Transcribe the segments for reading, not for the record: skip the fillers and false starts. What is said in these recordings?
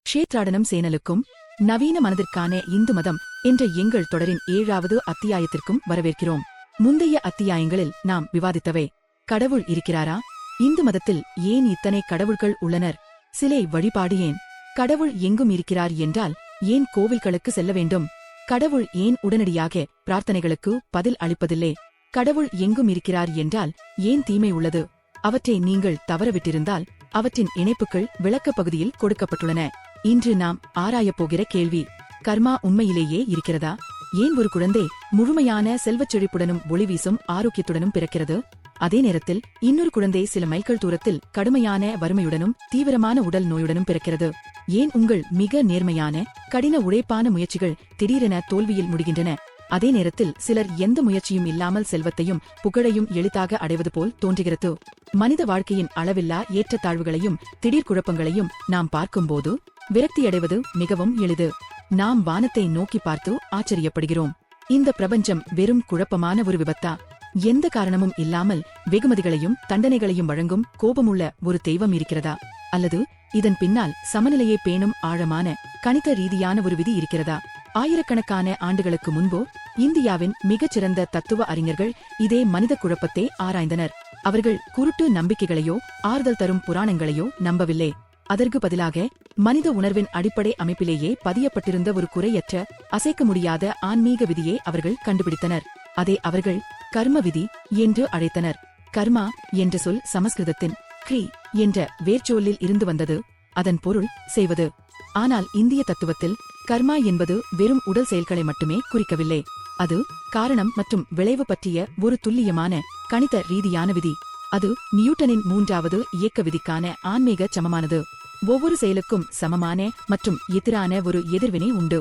க்ஷேத்ராடனம் சேனலுக்கும் நவீன மனதிற்கான இந்து மதம் என்ற எங்கள் தொடரின் 7வது அத்தியாயத்திற்கும் வரவேற்கிறோம். முந்தைய அத்தியாயங்களில் நாம் விவாதித்தவை: கடவுள் இருக்கிறாரா? இந்து மதத்தில் ஏன் இத்தனை கடவுள்கள் உள்ளனர்? சிலை வழிபாடு ஏன்? கடவுள் எங்கும் இருக்கிறார் என்றால் ஏன் கோவில்களுக்கு செல்ல வேண்டும்? கடவுள் ஏன் உடனடியாக பிரார்த்தனைகளுக்கு பதில் அளிப்பதில்லை? கடவுள் எங்கும் இருக்கிறார் என்றால் ஏன் தீமை உள்ளது? அவற்றை நீங்கள் தவறவிட்டிருந்தால் அவற்றின் இணைப்புகள் விளக்கப் பகுதியில் கொடுக்கப்பட்டுள்ளன. இன்று நாம் ஆராயப்போகிற கேள்வி: கர்மா உண்மையிலேயே இருக்கிறதா? ஏன் ஒரு குழந்தை முழுமையான செல்வச் செழிப்புடனும் ஒளி வீசும் ஆரோக்கியத்துடனும் பிறக்கிறது, அதே நேரத்தில் இன்னொரு குழந்தை சில மைல்கள் தூரத்தில் கடுமையான வறுமையுடனும் தீவிரமான உடல் நோயுடனும் பிறக்கிறது? ஏன் உங்கள் மிக நேர்மையான கடின உழைப்பான முயற்சிகள் திடீரென தோல்வியில் முடிகின்றன, அதே நேரத்தில் சிலர் எந்த முயற்சியும் இல்லாமல் செல்வத்தையும் புகழையும் எளிதாக அடைவது போல் தோன்றுகிறது? மனித வாழ்க்கையின் அளவில்லா ஏற்றத்தாழ்வுகளையும் திடீர் குழப்பங்களையும் நாம் பார்க்கும்போது விரக்தியடைவது மிகவும் எளிது. நாம் வானத்தை நோக்கி பார்த்து ஆச்சரியப்படுகிறோம். இந்த பிரபஞ்சம் வெறும் குழப்பமான ஒரு விபத்தா? எந்த காரணமும் இல்லாமல் வெகுமதிகளையும் தண்டனைகளையும் வழங்கும் கோபமுள்ள ஒரு தெய்வம் இருக்கிறதா? அல்லது இதன் பின்னால் சமநிலையை பேணும் ஆழமான கணித ரீதியான ஒரு விதி இருக்கிறதா? ஆயிரக்கணக்கான ஆண்டுகளுக்கு முன்பு இந்தியாவின் மிகச்சிறந்த தத்துவ அறிஞர்கள் இதே மனித குழப்பத்தை ஆராய்ந்தனர். அவர்கள் குருட்டு நம்பிக்கைகளையோ ஆறுதல் தரும் புராணங்களையோ நம்பவில்லை. அதற்கு பதிலாக மனித உணர்வின் அடிப்படை அமைப்பிலேயே பதியப்பட்டிருந்த ஒரு குறையற்ற அசைக்க முடியாத ஆன்மீக விதியை அவர்கள் கண்டுபிடித்தனர். அதை அவர்கள் கர்ம விதி என்று அழைத்தனர். கர்மா என்ற சொல் சமஸ்கிருதத்தின் க்ரி என்ற வேர்ச்சொல்லில் இருந்து வந்தது. அதன் பொருள் செய்வது. ஆனால் இந்திய தத்துவத்தில் கர்மா என்பது வெறும் உடல் செயல்களை மட்டுமே குறிக்கவில்லை. அது காரணம் மற்றும் விளைவு பற்றிய ஒரு துல்லியமான கணித ரீதியான விதி. அது நியூட்டனின் 3வது இயக்க விதிக்கான ஆன்மீக சமமானது. ஒவ்வொரு செயலுக்கும் சமமான மற்றும் எதிரான ஒரு எதிர்வினை உண்டு.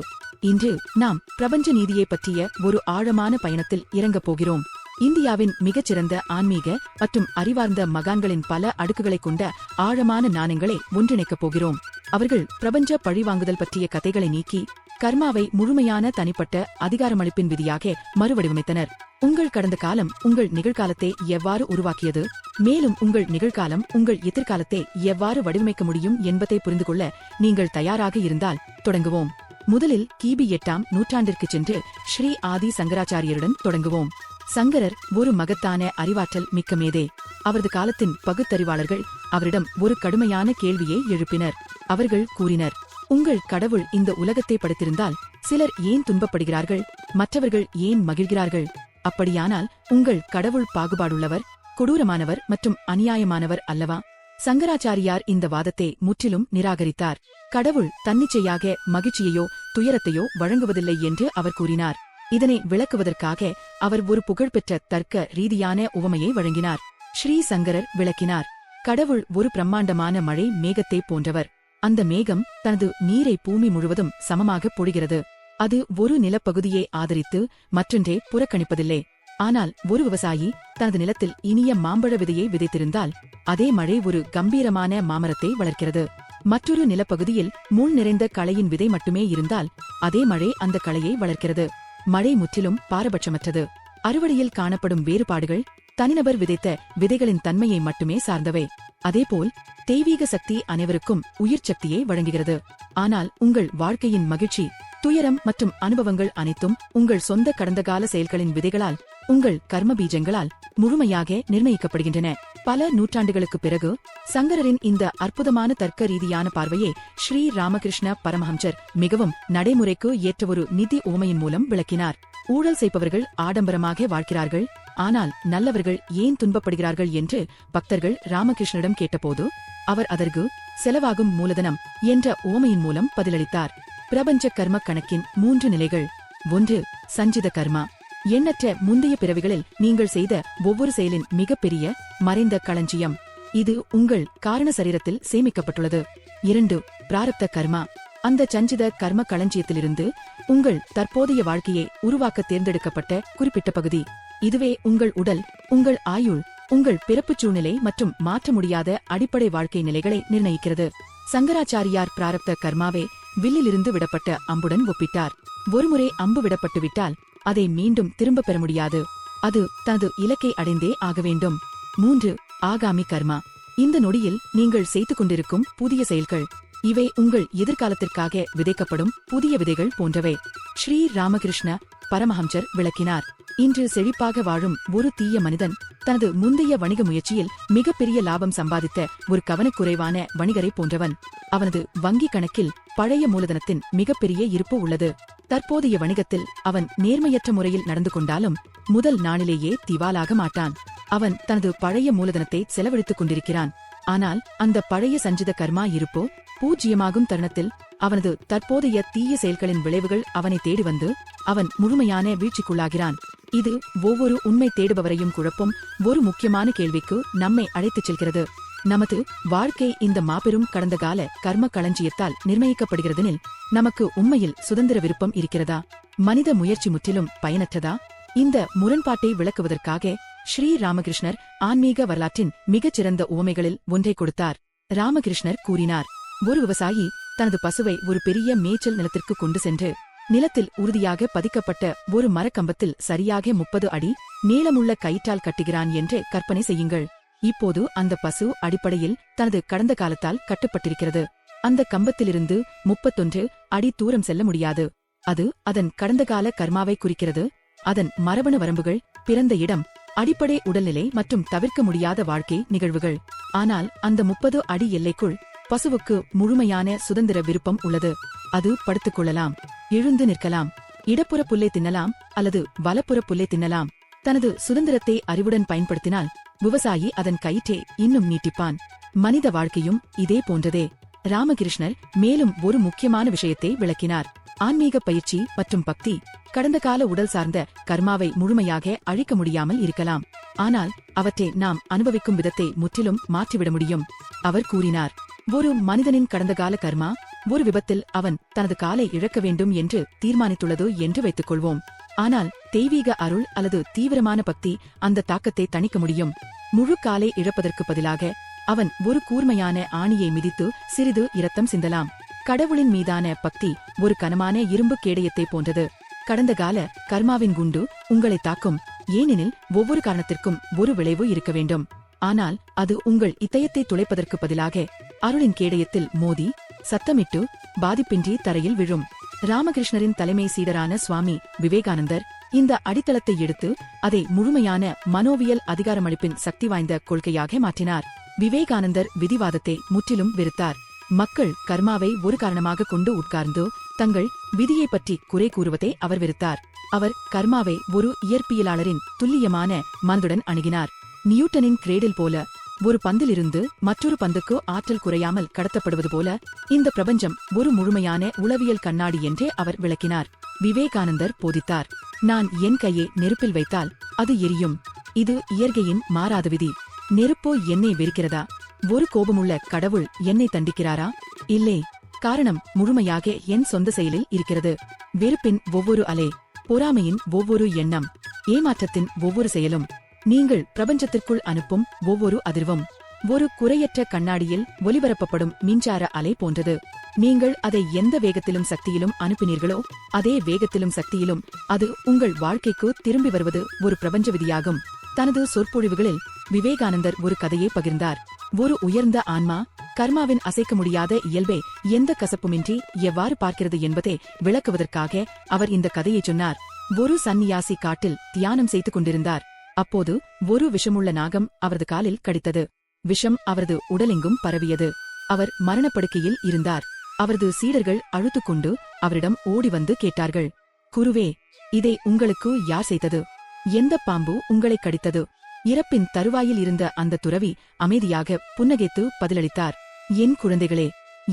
இன்று நாம் பிரபஞ்ச நீதியை பற்றிய ஒரு ஆழமான பயணத்தில் இறங்கப் போகிறோம். இந்தியாவின் மிகச்சிறந்த ஆன்மீக மற்றும் அறிவார்ந்த மகான்களின் பல அடுக்குகளை கொண்ட ஆழமான ஞானங்களை ஒன்றிணைக்கப் போகிறோம். அவர்கள் பிரபஞ்ச பழிவாங்குதல் பற்றிய கதைகளை நீக்கி கர்மாவை முழுமையான தனிப்பட்ட அதிகாரமளிப்பின் விதியாக மறுவடிவமைத்தனர். உங்கள் கடந்த காலம் உங்கள் நிகழ்காலத்தை எவ்வாறு உருவாக்கியது, மேலும் உங்கள் நிகழ்காலம் உங்கள் எதிர்காலத்தை எவ்வாறு வடிவமைக்க முடியும் என்பதை புரிந்து கொள்ள நீங்கள் தயாராக இருந்தால் தொடங்குவோம். முதலில் கிபி 8ஆம் நூற்றாண்டிற்கு சென்று ஸ்ரீ ஆதி சங்கராச்சாரியருடன் தொடங்குவோம். சங்கரர் ஒரு மகத்தான அறிவாற்றல் மிக்க மேதை. அவரது காலத்தின் பகுத்தறிவாளர்கள் அவரிடம் ஒரு கடுமையான கேள்வியை எழுப்பினர். அவர்கள் கூறினர்: உங்கள் கடவுள் இந்த உலகத்தை படைத்திருந்தால் சிலர் ஏன் துன்பப்படுகிறார்கள், மற்றவர்கள் ஏன் மகிழ்கிறார்கள்? அப்படியானால் உங்கள் கடவுள் பாகுபாடுள்ளவர், கொடூரமானவர் மற்றும் அநியாயமானவர் அல்லவா? சங்கராச்சாரியார் இந்த வாதத்தை முற்றிலும் நிராகரித்தார். கடவுள் தன்னிச்சையாக மகிழ்ச்சியையோ துயரத்தையோ வழங்குவதில்லை என்று அவர் கூறினார். இதனை விளக்குவதற்காக அவர் ஒரு புகழ்பெற்ற தர்க்க ரீதியான உவமையை வழங்கினார். ஸ்ரீ சங்கரர் விளக்கினார்: கடவுள் ஒரு பிரம்மாண்டமான மழை மேகத்தை போன்றவர். அந்த மேகம் தனது நீரை பூமி முழுவதும் சமமாக பொழிகிறது. அது ஒரு நிலப்பகுதியை ஆதரித்து மற்றொன்றை புறக்கணிப்பதில்லை. ஆனால் ஒரு விவசாயி தனது நிலத்தில் இனிய மாம்பழ விதையை விதைத்திருந்தால் அதே மழை ஒரு கம்பீரமான மாமரத்தை வளர்க்கிறது. மற்றொரு நிலப்பகுதியில் முள் நிறைந்த களையின் விதை மட்டுமே இருந்தால் அதே மழை அந்த களையை வளர்க்கிறது. மழை முற்றிலும் பாரபட்சமற்றது. அறுவடையில் காணப்படும் வேறுபாடுகள் தனிநபர் விதைத்த விதைகளின் தன்மையை மட்டுமே சார்ந்தவை. அதேபோல் தெய்வீக சக்தி அனைவருக்கும் உயிர் சக்தியை வழங்குகிறது. ஆனால் உங்கள் வாழ்க்கையின் மகிழ்ச்சி, துயரம் மற்றும் அனுபவங்கள் அனைத்தும் உங்கள் சொந்த கடந்தகால செயல்களின் விதைகளால், உங்கள் கர்ம பீஜங்களால் முழுமையாக நிர்ணயிக்கப்படுகின்றன. பல நூற்றாண்டுகளுக்கு பிறகு சங்கரரின் இந்த அற்புதமான தர்க்க ரீதியான பார்வையை ஸ்ரீ ராமகிருஷ்ண பரமஹம்சர் மிகவும் நடைமுறைக்கு ஏற்ற ஒரு நிதி உவமையின் மூலம் விளக்கினார். ஊழல் செய்பவர்கள் ஆடம்பரமாக வாழ்கிறார்கள், ஆனால் நல்லவர்கள் ஏன் துன்பப்படுகிறார்கள் என்று பக்தர்கள் ராமகிருஷ்ணரிடம் கேட்டபோது அவர் அதற்கு செலவாகும் மூலதனம் என்ற உவமையின் மூலம் பதிலளித்தார். பிரபஞ்ச கர்ம கணக்கின் 3 நிலைகள். 1. சஞ்சித கர்மா. எண்ணற்ற முந்தைய பிறவிகளில் நீங்கள் செய்த ஒவ்வொரு செயலின் மிகப்பெரிய மறைந்த களஞ்சியம். இது உங்கள் காரண சரீரத்தில் சேமிக்கப்பட்டுள்ளது. 2. பிராரப்த கர்மா. அந்த சஞ்சித கர்ம களஞ்சியத்திலிருந்து உங்கள் தற்போதைய வாழ்க்கையை உருவாக்க தேர்ந்தெடுக்கப்பட்ட குறிப்பிட்ட பகுதி. இதுவே உங்கள் உடல், உங்கள் ஆயுள், உங்கள் பிறப்புச் சூழ்நிலை மற்றும் மாற்ற முடியாத அடிப்படை வாழ்க்கை நிலைகளை நிர்ணயிக்கிறது. சங்கராச்சாரியார் பிராரப்த கர்மாவை வில்லிலிருந்து விடப்பட்ட அம்புடன் ஒப்பிட்டார். ஒருமுறை அம்பு விடப்பட்டு விட்டால் அதை மீண்டும் திரும்பப் பெற முடியாது. அது தனது இலக்கை அடைந்தே ஆக வேண்டும். 3. ஆகாமி கர்மா. இந்த நொடியில் நீங்கள் செய்து கொண்டிருக்கும் புதிய செயல்கள். இவை உங்கள் எதிர்காலத்திற்காக விதைக்கப்படும் புதிய விதைகள் போன்றவை. ஸ்ரீ ராமகிருஷ்ண பரமஹம்சர் விளக்கினார். இன்று செழிப்பாக வாழும் ஒரு தீய மனிதன் தனது முந்தைய வணிக முயற்சியில் மிகப்பெரிய லாபம் சம்பாதித்த ஒரு கவனக்குறைவான வணிகரை போன்றவன். அவனது வங்கி கணக்கில் பழைய மூலதனத்தின் மிகப்பெரிய இருப்பு உள்ளது. தற்போதைய வணிகத்தில் அவன் நேர்மையற்ற முறையில் நடந்து கொண்டாலும் முதல் நாளிலேயே திவாலாக மாட்டான். அவன் தனது பழைய மூலதனத்தை செலவழித்துக் கொண்டிருக்கிறான். ஆனால் அந்த பழைய சஞ்சித கர்மா இருப்போ பூஜ்யமாகும் தருணத்தில் அவனது தற்போதைய தீய செயல்களின் விளைவுகள் அவனை தேடி வந்து அவன் முழுமையான வீழ்ச்சிக்குள்ளாகிறான். இது ஒவ்வொரு உண்மை தேடுபவரையும் குழப்பம் ஒரு முக்கியமான கேள்விக்கு நம்மை அழைத்துச் செல்கிறது. நமது வாழ்க்கை இந்த மாபெரும் கடந்த கால கர்ம களஞ்சியத்தால் நிர்ணயிக்கப்படுகிறதெனில் நமக்கு உண்மையில் சுதந்திர விருப்பம் இருக்கிறதா? மனித முயற்சி முற்றிலும் பயனற்றதா? இந்த முரண்பாட்டை விளக்குவதற்காக ஸ்ரீ ராமகிருஷ்ணர் ஆன்மீக வரலாற்றின் மிகச்சிறந்த உவமைகளில் ஒன்றை கொடுத்தார். ராமகிருஷ்ணர் கூறினார், ஒரு விவசாயி தனது பசுவை ஒரு பெரிய மேய்ச்சல் நிலத்திற்கு கொண்டு சென்று நிலத்தில் உறுதியாக பதிக்கப்பட்ட ஒரு மரக்கம்பத்தில் சரியாக 30 அடி நீளமுள்ள கயிற்றால் கட்டுகிறான் என்று கற்பனை செய்யுங்கள். இப்போது அந்த பசு அடிப்படையில் தனது கடந்த காலத்தால் கட்டப்பட்டிருக்கிறது. அந்த கம்பத்திலிருந்து 31 அடி தூரம் செல்ல முடியாது. அது அதன் கடந்த கால கர்மாவை குறிக்கிறது. அதன் மரபணு வரம்புகள், பிறந்த இடம், அடிப்படை உடல்நிலை மற்றும் தவிர்க்க முடியாத வாழ்க்கை நிகழ்வுகள். ஆனால் அந்த 30 அடி எல்லைக்குள் பசுவுக்கு முழுமையான சுதந்திர விருப்பம் உள்ளது. அது படுத்துக் கொள்ளலாம், எழுந்து நிற்கலாம், இடப்புற புல்லை தின்னலாம் அல்லது வலப்புற புல்லை தின்னலாம். தனது சுதந்திரத்தை அறிவுடன் பயன்படுத்தினால் விவசாயி அதன் கயிற்றை இன்னும் நீட்டிப்பான். மனித வாழ்க்கையும் இதே போன்றதே. ராமகிருஷ்ணர் மேலும் ஒரு முக்கியமான விஷயத்தை விளக்கினார். ஆன்மீக பயிற்சி மற்றும் பக்தி கடந்த கால உடல் சார்ந்த கர்மாவை முழுமையாக அழிக்க முடியாமல் இருக்கலாம். ஆனால் அவற்றை நாம் அனுபவிக்கும் விதத்தை முற்றிலும் மாற்றிவிட முடியும். அவர் கூறினார், ஒரு மனிதனின் கடந்த கால கர்மா ஒரு விபத்தில் அவன் தனது காலை இழக்க வேண்டும் என்று தீர்மானித்துள்ளது என்று வைத்துக் கொள்வோம். ஆனால் தெய்வீக அருள் அல்லது தீவிரமான பக்தி அந்த தாக்கத்தை தணிக்க முடியும். முழு காலை இழப்பதற்கு பதிலாக அவன் ஒரு கூர்மையான ஆணியை மிதித்து சிறிது இரத்தம் சிந்தலாம். கடவுளின் மீதான பக்தி ஒரு கனமான இரும்பு கேடயத்தை போன்றது. கடந்த கால கர்மாவின் குண்டு உங்களை தாக்கும், ஏனெனில் ஒவ்வொரு காரணத்திற்கும் ஒரு விளைவு இருக்க வேண்டும். ஆனால் அது உங்கள் இதயத்தை துளைப்பதற்கு பதிலாக அருளின் கேடயத்தில் மோதி சத்தமிட்டு பாதிப்பின்றி தரையில் விழும். ராமகிருஷ்ணரின் தலைமை சீடரான சுவாமி விவேகானந்தர் இந்த அடித்தளத்தை எடுத்து அதை முழுமையான மனோவியல் அதிகாரமளிப்பின் சக்தி வாய்ந்த கொள்கையாக மாற்றினார். விவேகானந்தர் விதிவாதத்தை முற்றிலும் வெறுத்தார். மக்கள் கர்மாவை ஒரு காரணமாக கொண்டு உட்கார்ந்து தங்கள் விதியை பற்றி குறை கூறுவதை அவர் வெறுத்தார். அவர் கர்மாவை ஒரு இயற்பியலாளரின் துல்லியமான மனதுடன் அணுகினார். நியூட்டனின் கிரேடில் போல ஒரு பந்திலிருந்து மற்றொரு பந்துக்கு ஆற்றல் குறையாமல் கடத்தப்படுவது போல இந்த பிரபஞ்சம் ஒரு முழுமையான உளவியல் கண்ணாடி என்றே அவர் விளக்கினார். விவேகானந்தர் போதித்தார், நான் என் கையை நெருப்பில் வைத்தால் அது எரியும். இது இயற்கையின் மாறாத விதி. நெருப்போ என்னை வெறுக்கிறதா? ஒரு கோபமுள்ள கடவுள் என்னை தண்டிக்கிறாரா? இல்லை. காரணம் முழுமையாக என் சொந்த செயலில் இருக்கிறது. வெறுப்பின் ஒவ்வொரு அலை, பொறாமையின் ஒவ்வொரு எண்ணம், ஏமாற்றத்தின் ஒவ்வொரு செயலும், நீங்கள் பிரபஞ்சத்திற்குள் அனுப்பும் ஒவ்வொரு அதிர்வும் ஒரு குறையற்ற கண்ணாடியில் ஒலிபரப்பப்படும் மின்சார அலை போன்றது. நீங்கள் அதை எந்த வேகத்திலும் சக்தியிலும் அனுப்பினீர்களோ அதே வேகத்திலும் சக்தியிலும் அது உங்கள் வாழ்க்கைக்கு திரும்பி வருவது ஒரு பிரபஞ்ச விதியாகும். தனது சொற்பொழிவுகளில் விவேகானந்தர் ஒரு கதையை பகிர்ந்தார். ஒரு உயர்ந்த ஆன்மா கர்மாவின் அசைக்க முடியாத இயல்பை எந்த கசப்புமின்றி எவ்வாறு பார்க்கிறது என்பதை விளக்குவதற்காக அவர் இந்த கதையை சொன்னார். ஒரு சந்நியாசி காட்டில் தியானம் செய்து கொண்டிருந்தார். அப்போது ஒரு விஷமுள்ள நாகம் அவரது காலில் கடித்தது. விஷம் அவரது உடலெங்கும் பரவியது. அவர் மரணப்படுக்கையில் இருந்தார். அவரது சீடர்கள் அழுத்துக்கொண்டு அவரிடம் ஓடி வந்து கேட்டார்கள், குருவே, இதை உங்களுக்கு யார் செய்தது? எந்த பாம்பு உங்களை கடித்தது? இறப்பின் தருவாயில் இருந்த அந்த துறவி அமைதியாக புன்னகைத்து பதிலளித்தார், என் குழந்தைகளே,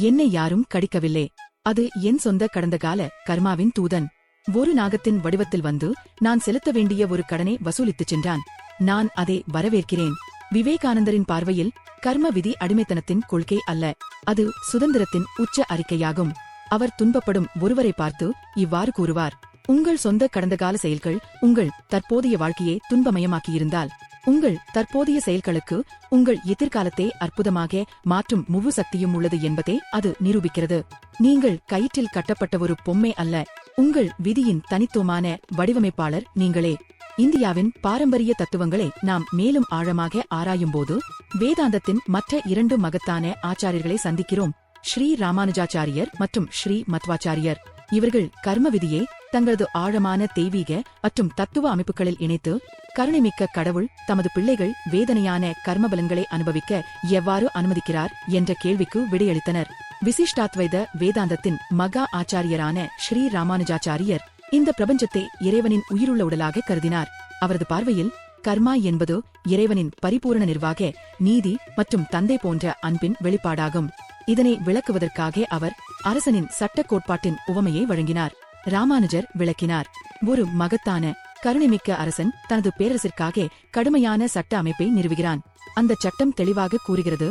என்னை யாரும் கடிக்கவில்லை. அது என் சொந்த கடந்த கால கர்மாவின் தூதன். ஒரு நாகத்தின் வடிவத்தில் வந்து நான் செலுத்த வேண்டிய ஒரு கடனை வசூலித்துச் சென்றான். நான் அதை வரவேற்கிறேன். விவேகானந்தரின் பார்வையில் கர்ம விதி அடிமைத்தனத்தின் கொள்கை அல்ல, அது சுதந்திரத்தின் உச்ச அறிக்கையாகும். அவர் துன்பப்படும் ஒருவரை பார்த்து இவ்வாறு கூறுவார், உங்கள் சொந்த கடந்த கால செயல்கள் உங்கள் தற்போதைய வாழ்க்கையை துன்பமயமாக்கியிருந்தால் உங்கள் தற்போதைய செயல்களுக்கு உங்கள் எதிர்காலத்தை அற்புதமாக மாற்றும் முழு சக்தியும் உள்ளது என்பதை அது நிரூபிக்கிறது. நீங்கள் கயிற்றில் கட்டப்பட்ட ஒரு பொம்மை அல்ல, உங்கள் விதியின் தனித்துவமான வடிவமைப்பாளர் நீங்களே. இந்தியாவின் பாரம்பரிய தத்துவங்களை நாம் மேலும் ஆழமாக ஆராயும்போது வேதாந்தத்தின் மற்ற 2 மகத்தான ஆச்சாரியர்களை சந்திக்கிறோம். ஸ்ரீ ராமானுஜாச்சாரியர் மற்றும் ஸ்ரீ மத்வாச்சாரியர். இவர்கள் கர்ம விதியை தங்களது ஆழமான தெய்வீக மற்றும் தத்துவ அமைப்புகளில் இணைத்து கருணைமிக்க கடவுள் தமது பிள்ளைகள் வேதனையான கர்மபலன்களை அனுபவிக்க எவ்வாறு அனுமதிக்கிறார் என்ற கேள்விக்கு விடையளித்தனர். விசிஷ்டாத்வைத வேதாந்தத்தின் மகா ஆச்சாரியரான ஸ்ரீ ராமானுஜாச்சாரியர் இந்த பிரபஞ்சத்தை இறைவனின் உயிருள்ள உடலாக கருதினார். அவரது பார்வையில் கர்மா என்பது இறைவனின் பரிபூரண நிர்வாக நீதி மற்றும் தந்தை போன்ற அன்பின் வெளிப்பாடாகும். இதனை விளக்குவதற்காக அவர் அரசனின் சட்ட கோட்பாட்டின் உவமையை வழங்கினார். ராமானுஜர் விளக்கினார். ஒரு மகத்தான கருணைமிக்க அரசன் தனது பேரரசிற்காக கடுமையான சட்ட அமைப்பை நிறுவுகிறான். அந்த சட்டம் தெளிவாக கூறுகிறது,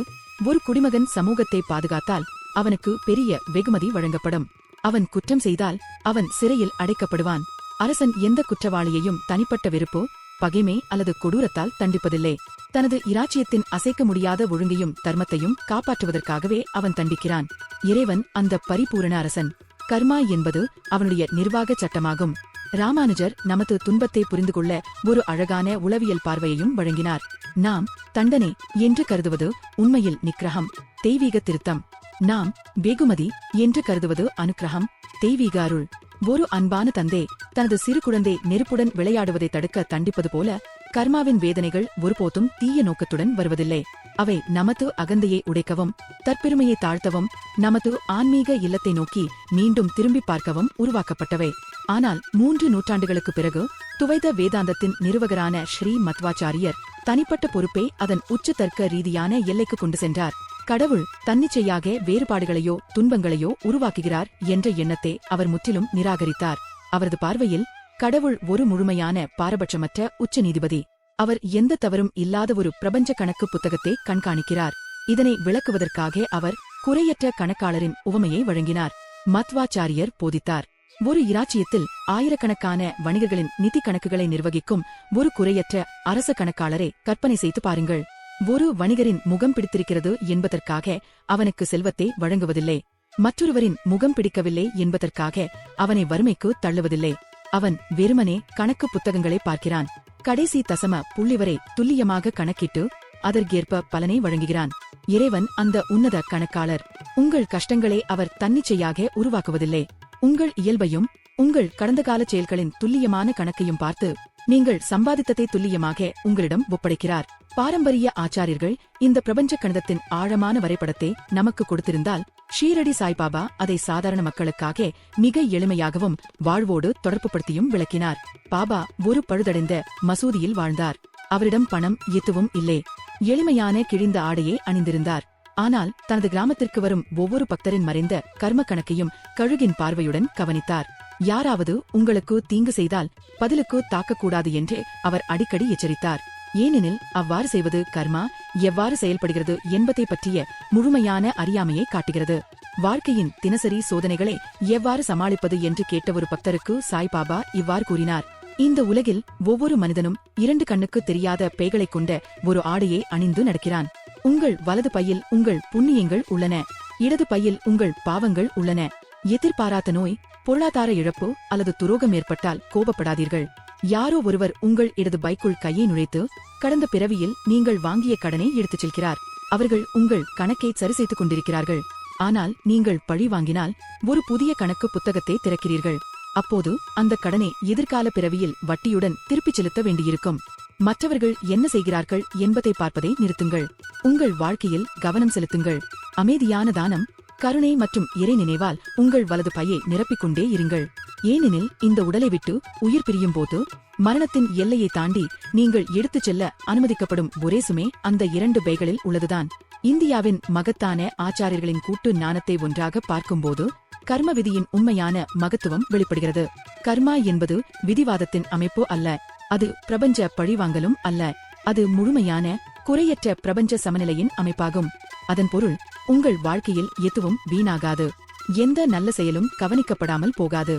ஒரு குடிமகன் சமூகத்தை பாதுகாத்தால் அவனுக்கு பெரிய வெகுமதி வழங்கப்படும். அவன் குற்றம் செய்தால் அவன் சிறையில் அடைக்கப்படுவான். அரசன் எந்த குற்றவாளியையும் தனிப்பட்ட வெறுப்பு, பகைமை அல்லது கொடூரத்தால் தண்டிப்பதில்லை. தனது இராச்சியத்தின் அசைக்க முடியாத ஒழுங்கையும் தர்மத்தையும் காப்பாற்றுவதற்காகவே அவன் தண்டிக்கிறான். இறைவன் அந்த பரிபூரண அரசன். கர்மா என்பது அவனுடைய நிர்வாக சட்டமாகும். ராமானுஜர் நமது துன்பத்தை புரிந்து கொள்ள ஒரு அழகான உளவியல் பார்வையையும் வழங்கினார். நாம் தண்டனை என்று கருதுவது உண்மையில் நிக்கிரகம், தெய்வீக திருத்தம். நாம் வெகுமதி என்று கருதுவது அனுக்கிரகம், தெய்வீக அருள். ஒரு அன்பான தந்தை தனது சிறு குழந்தை நெருப்புடன் விளையாடுவதை தடுக்க தண்டிப்பது போல கர்மாவின் வேதனைகள் ஒருபோதும் தீய நோக்கத்துடன் வருவதில்லை. அவை நமது அகந்தையை உடைக்கவும், தற்பெருமையை தாழ்த்தவும், நமது ஆன்மீக இல்லத்தை நோக்கி மீண்டும் திரும்பி பார்க்கவும் உருவாக்கப்பட்டவை. ஆனால் 3 நூற்றாண்டுகளுக்கு பிறகு துவைத வேதாந்தத்தின் நிறுவகரான ஸ்ரீ மத்வாச்சாரியர் தனிப்பட்ட பொறுப்பை அதன் உச்ச தர்க்க ரீதியான எல்லைக்கு கொண்டு சென்றார். கடவுள் தன்னிச்சையாக வேறுபாடுகளையோ துன்பங்களையோ உருவாக்குகிறார் என்ற எண்ணத்தை அவர் முற்றிலும் நிராகரித்தார். அவரது பார்வையில் கடவுள் ஒரு முழுமையான பாரபட்சமற்ற உச்ச நீதிபதி. அவர் எந்த தவறும் இல்லாத ஒரு பிரபஞ்ச கணக்கு புத்தகத்தை கண்காணிக்கிறார். இதனை விளக்குவதற்காக அவர் குறையற்ற கணக்காளரின் உவமையை வழங்கினார். மத்வாச்சாரியர் போதித்தார், ஒரு இராச்சியத்தில் ஆயிரக்கணக்கான வணிகர்களின் நிதி கணக்குகளை நிர்வகிக்கும் ஒரு குறையற்ற அரச கணக்காளரை கற்பனை செய்து பாருங்கள். ஒரு வணிகரின் முகம் பிடித்திருக்கிறது என்பதற்காக அவனுக்கு செல்வத்தை வழங்குவதில்லை. மற்றொருவரின் முகம் பிடிக்கவில்லை என்பதற்காக அவனை வறுமைக்கு தள்ளுவதில்லை. அவன் வெறுமனே கணக்கு புத்தகங்களை பார்க்கிறான். கடைசி தசம புள்ளிவரை துல்லியமாக கணக்கிட்டு அதற்கேற்ப பலனை வழங்குகிறான். இறைவன் அந்த உன்னத கணக்காளர். உங்கள் கஷ்டங்களை அவர் தன்னிச்சையாக உருவாக்குவதில்லை. உங்கள் இயல்பையும் உங்கள் கடந்த கால செயல்களின் துல்லியமான கணக்கையும் பார்த்து நீங்கள் சம்பாதித்ததை துல்லியமாக உங்களிடம் ஒப்படைக்கிறார். பாரம்பரிய ஆச்சாரியர்கள் இந்த பிரபஞ்ச கணிதத்தின் ஆழமான வரைபடத்தை நமக்கு கொடுத்திருந்தால், ஷீரடி சாய்பாபா அதை சாதாரண மக்களுக்காக மிக எளிமையாகவும் வாழ்வோடு தொடர்புபடுத்தியும் விளக்கினார். பாபா ஒரு பழுதடைந்த மசூதியில் வாழ்ந்தார். அவரிடம் பணம் எதுவும் இல்லை. எளிமையான கிழிந்த ஆடையை அணிந்திருந்தார். ஆனால் தனது கிராமத்திற்கு வரும் ஒவ்வொரு பக்தரின் மறைந்த கர்ம கணக்கையும் கழுகின் பார்வையுடன் கவனித்தார். யாராவது உங்களுக்கு தீங்கு செய்தால் பதிலுக்கு தாக்கக்கூடாது என்று அவர் அடிக்கடி எச்சரித்தார். ஏனெனில் அவ்வாறு செய்வது கர்மா எவ்வாறு செயல்படுகிறது என்பதை பற்றிய முழுமையான அறியாமையை காட்டுகிறது. வாழ்க்கையின் தினசரி சோதனைகளை எவ்வாறு சமாளிப்பது என்று கேட்ட ஒரு பக்தருக்கு சாய்பாபா இவ்வாறு கூறினார், இந்த உலகில் ஒவ்வொரு மனிதனும் 2 கண்ணுக்கு தெரியாத பேய்களைக் கொண்ட ஒரு ஆடையை அணிந்து நடக்கிறான். உங்கள் வலது பையில் உங்கள் புண்ணியங்கள் உள்ளன, இடது பையில் உங்கள் பாவங்கள் உள்ளன. எதிர்பாராத நோய், பொருளாதார இழப்பு அல்லது துரோகம் ஏற்பட்டால் கோபப்படாதீர்கள். யாரோ ஒருவர் உங்கள் இடது பைக்குள் கையை நுழைத்து கடந்த பிறவியில் நீங்கள் வாங்கிய கடனை எடுத்துச் செல்கிறார். அவர்கள் உங்கள் கணக்கை சரி செய்து கொண்டிருக்கிறார்கள். ஆனால் நீங்கள் பழி வாங்கினால் ஒரு புதிய கணக்கு புத்தகத்தை திறக்கிறீர்கள். அப்போது அந்த கடனை எதிர்கால பிறவியில் வட்டியுடன் திருப்பிச் செலுத்த வேண்டியிருக்கும். மற்றவர்கள் என்ன செய்கிறார்கள் என்பதை பார்ப்பதை நிறுத்துங்கள். உங்கள் வாழ்க்கையில் கவனம் செலுத்துங்கள். அமைதியான தானம், கருணை மற்றும் இறை நினைவால் உங்கள் வலது பையை நிரப்பிக்கொண்டே இருங்கள். ஏனெனில் இந்த உடலை விட்டு உயிர் பிரியும் போது மரணத்தின் எல்லையை தாண்டி நீங்கள் எடுத்துச் செல்ல அனுமதிக்கப்படும் ஒரே சுமை அந்த 2 பைகளில் உள்ளதுதான். இந்தியாவின் மகத்தான ஆச்சாரியர்களின் கூட்டு ஞானத்தை ஒன்றாக பார்க்கும்போது கர்ம விதியின் உண்மையான மகத்துவம் வெளிப்படுகிறது. கர்மா என்பது விதிவாதத்தின் அமைப்பு அல்ல. அது பிரபஞ்ச பழிவாங்கலும் அல்ல. அது முழுமையான குறையற்ற பிரபஞ்ச சமநிலையின் அமைப்பாகும். அதன் பொருள், உங்கள் வாழ்க்கையில் எதுவும் வீணாகாது. எந்த நல்ல செயலும் கவனிக்கப்படாமல் போகாது.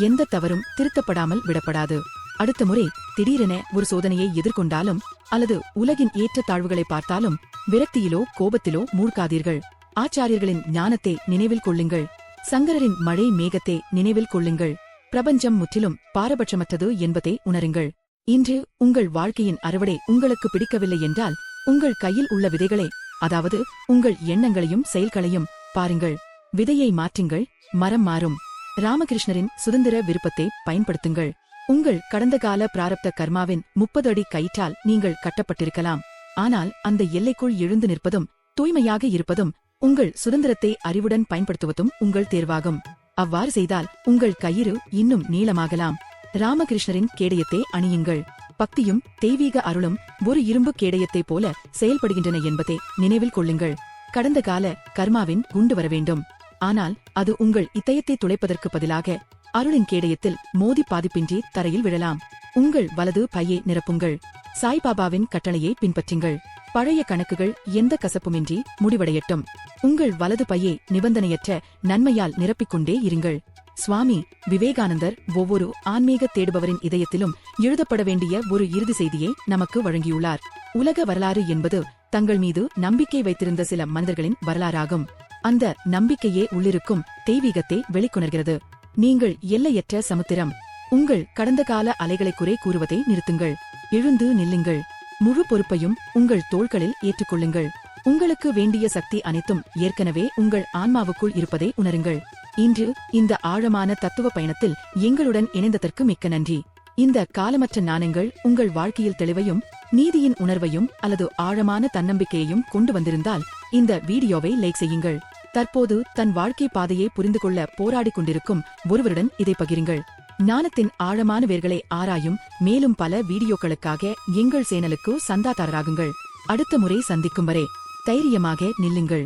எந்த தவறும் திருத்தப்படாமல் விடப்படாது. அடுத்த முறை திடீரென ஒரு சோதனையை எதிர்கொண்டாலும் அல்லது உலகின் ஏற்ற தாழ்வுகளை பார்த்தாலும் விரக்தியிலோ கோபத்திலோ மூழ்காதீர்கள். ஆச்சாரியர்களின் ஞானத்தை நினைவில் கொள்ளுங்கள். சங்கரரின் மழை மேகத்தை நினைவில் கொள்ளுங்கள். பிரபஞ்சம் முற்றிலும் பாரபட்சமற்றது என்பதை உணருங்கள். இன்று உங்கள் வாழ்க்கையின் அறுவடை உங்களுக்கு பிடிக்கவில்லை என்றால் உங்கள் கையில் உள்ள விதைகளை, அதாவது உங்கள் எண்ணங்களையும் செயல்களையும் பாருங்கள். விதையை மாற்றுங்கள், மரம் மாறும். ராமகிருஷ்ணரின் சுதந்திர விருப்பத்தை பயன்படுத்துங்கள். உங்கள் கடந்த கால பிராரப்த கர்மாவின் 30 அடி கயிற்றால் நீங்கள் கட்டப்பட்டிருக்கலாம். ஆனால் அந்த எல்லைக்குள் எழுந்து நிற்பதும் தூய்மையாக இருப்பதும் உங்கள் சுதந்திரத்தை அறிவுடன் பயன்படுத்துவதும் உங்கள் தேர்வாகும். அவ்வாறு செய்தால் உங்கள் கயிறு இன்னும் நீளமாகலாம். ராமகிருஷ்ணரின் கேடயத்தை அணியுங்கள். பக்தியும் தெய்வீக அருளும் ஒரு இரும்பு கேடயத்தைப் போல செயல்படுகின்றன என்பதை நினைவில் கொள்ளுங்கள். கடந்த கால கர்மாவின் குண்டு வர வேண்டும். ஆனால் அது உங்கள் இதயத்தை துளைப்பதற்கு பதிலாக அருளின் கேடயத்தில் மோதி பாதிப்பின்றி தரையில் விழலாம். உங்கள் வலது பையை நிரப்புங்கள். சாய்பாபாவின் கட்டளையை பின்பற்றுங்கள். பழைய கணக்குகள் எந்த கசப்புமின்றி முடிவடையட்டும். உங்கள் வலது பையை நிபந்தனையற்ற நன்மையால் நிரப்பிக்கொண்டே இருங்கள். சுவாமி விவேகானந்தர் ஒவ்வொரு ஆன்மீக தேடுபவரின் இதயத்திலும் எழுதப்பட வேண்டிய ஒரு இறுதி செய்தியை நமக்கு வழங்கியுள்ளார். உலக வரலாறு என்பது தங்கள் மீது நம்பிக்கை வைத்திருந்த சில மனிதர்களின் வரலாறாகும். அந்த நம்பிக்கையே உள்ளிருக்கும் தெய்வீகத்தை வெளிக்கொணர்கிறது. நீங்கள் எல்லையற்ற சமுத்திரம். உங்கள் கடந்த கால அலைகளை குறை கூறுவதை நிறுத்துங்கள். எழுந்து நில்லுங்கள். முழு பொறுப்பையும் உங்கள் தோள்களில் ஏற்றுக்கொள்ளுங்கள். உங்களுக்கு வேண்டிய சக்தி அனைத்தும் ஏற்கனவே உங்கள் ஆன்மாவுக்குள் இருப்பதை உணருங்கள். இன்று இந்த ஆழமான தத்துவ பயணத்தில் எங்களுடன் இணைந்ததற்கு மிக்க நன்றி. இந்த காலமற்ற ஞானங்கள் உங்கள் வாழ்க்கையில் தெளிவையும் நீதியின் உணர்வையும் அல்லது ஆழமான தன்னம்பிக்கையையும் கொண்டு வந்திருந்தால் இந்த வீடியோவை லைக் செய்யுங்கள். தற்போது தன் வாழ்க்கை பாதையை புரிந்து கொள்ள போராடிக் கொண்டிருக்கும் ஒருவருடன் இதை பகிருங்கள். ஞானத்தின் ஆழமான வேர்களை ஆராயும் மேலும் பல வீடியோக்களுக்காக எங்கள் சேனலுக்கு சந்தாதாரராகுங்கள். அடுத்த முறை சந்திக்கும் வரை தைரியமாக நில்லுங்கள்.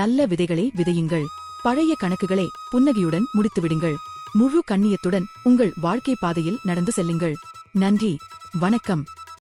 நல்ல விதைகளை விதையுங்கள். பழைய கணக்குகளை புன்னகையுடன் முடித்துவிடுங்கள். முழு கண்ணியத்துடன் உங்கள் வாழ்க்கை பாதையில் நடந்து செல்லுங்கள். நன்றி, வணக்கம்.